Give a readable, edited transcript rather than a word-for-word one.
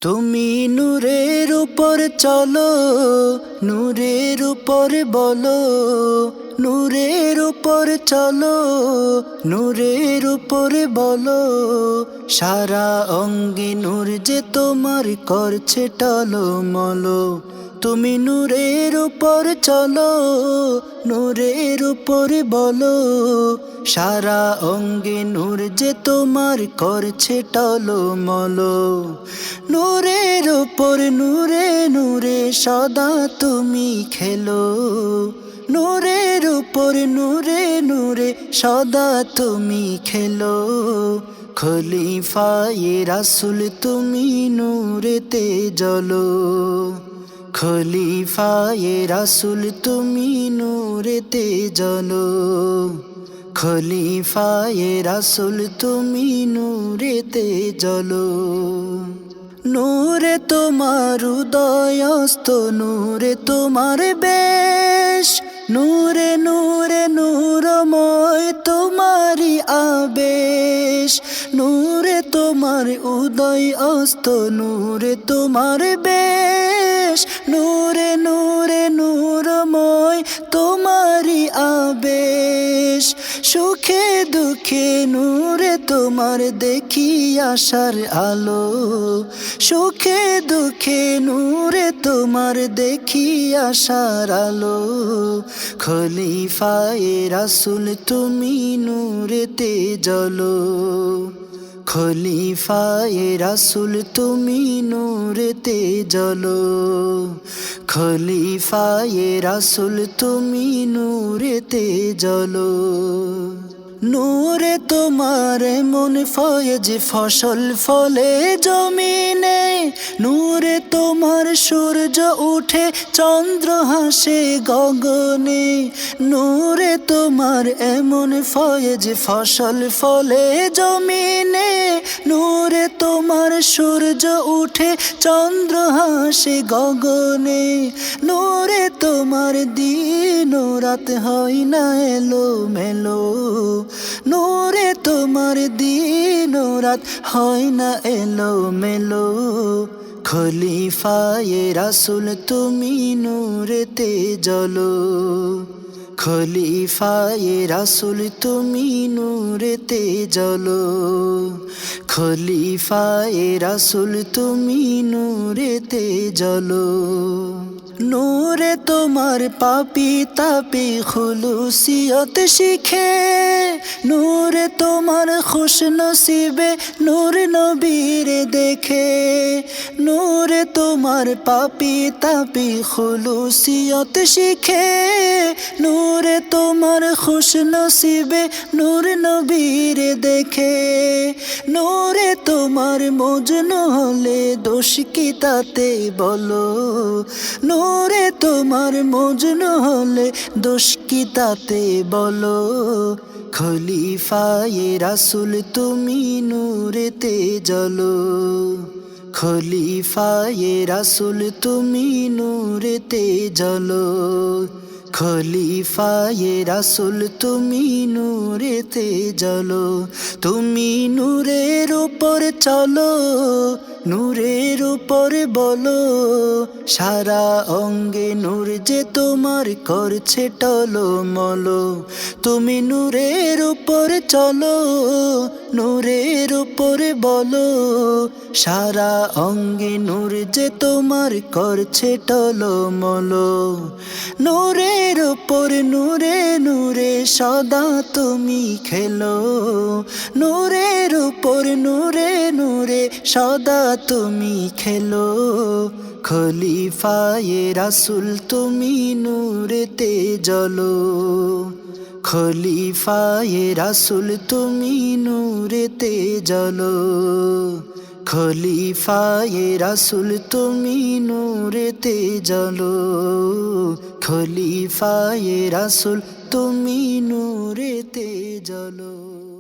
তুমি নূরের উপর চলো, নূরের উপর বলো, নূরের উপর চলো, নূরের উপর বলো। সারা অঙ্গে নূর যে তোমার করছে টলমলো। তুমি নূরের উপর চলো, নূরের উপর বলো। সারা অঙ্গে নূর যে তোমার করছে টলমলো। নূরের উপর নূরে নূরে সদা তুমি খেলো। নূরের উপর নূরে নূরে সদা তুমি খেলো। খলিফায়ে রাসূল তুমি নূরেতে জ্বলো। খলিফায়ে রাসূল তুমি নূরেতে জ্বলো। খলিফায়ে রাসূল তুমি নূরেতে জ্বলো। নূরে তোমার উদয়স্ত, নূরে তোমার বেশ। নূরে নূরে নূরময় তোমারি আবেশ। নূরে তোমার উদয় অস্ত, নূরে তোমার বেশ। নূরে নূরে নূরময় তোমারি আবেশ। সুখে দুঃখে নূরে তোমার দেখি আশার আলো। সুখে দুঃখে নূরে তোমার দেখি আশার আলো। খলিফায়ে রাসূল তুমি নূরেতে জ্বলো। খলিফায়ে রাসূল তুমি নূরেতে জ্বলো। খলিফায়ে রাসূল তুমি নূরেতে জ্বলো। নূরে তোমার মন ফয়েজ ফসল ফলে জমিনে। নূরে তোমার সূর্য উঠে চন্দ্র হাসে গগনে। নূরে তোমার এমন ফয়েজ ফসল ফলে জমিনে। নূরে তোমার সূর্য উঠে চন্দ্র হাসে গগনে। নূরে তোমার দিন ও রাত হয় না এলো মেলো। নূরে তোমার দিন ও রাত হয় না এলো মেলো। খলিফায়ে রাসূল তুমি নূরেতে জ্বলো। খলিফায়ে রাসূল তুমি নূরেতে জ্বলো। খলিফায়ে রাসূল তুমি নূরেতে জ্বলো। নূরে তোমার পাপী তাপী খুলুসিয়ত শিখে। নূরে তোমার খুশনসিবে নূর নবীর দেখে। নূরে তোমার পাপী তাপী খুলুসিয়ত শিখে। নূরে তোমার খুশনসিবে নূর নবীর দেখে। নূরে তোমার মজনু হলে দোষ কি তাতে বলো। নূরে তোমার মজনু হলে দোষ কি তাতে বলো। খলিফায়ে রাসূল তুমি নূরেতে জ্বলো। খলিফায়ে রাসূল তুমি নূরেতে জ্বলো। খলিফায়ে রাসূল তুমি নূরেতে জ্বলো। তুমি নূরের উপর চলো, নূরের উপর বলো। সারা অঙ্গে নূর যে তোমার করছে টলমলো। তুমি নূরের উপর চলো, নূরের উপর বলো। সারা অঙ্গে নূর যে তোমার করছে টলমলো। নূরের উপর নূরে নূরে সদা তুমি খেলো। নূরের উপর নূরে নূরে সদা তুমি খেলো। খলিফায়ে রাসূল তুমি নূরেতে জ্বলো। খলিফায়ে রাসূল তুমি নূরেতে জ্বলো। খলিফায়ে রাসূল তুমি নূরেতে জ্বলো। খলিফায়ে রাসূল তুমি নূরেতে জ্বলো।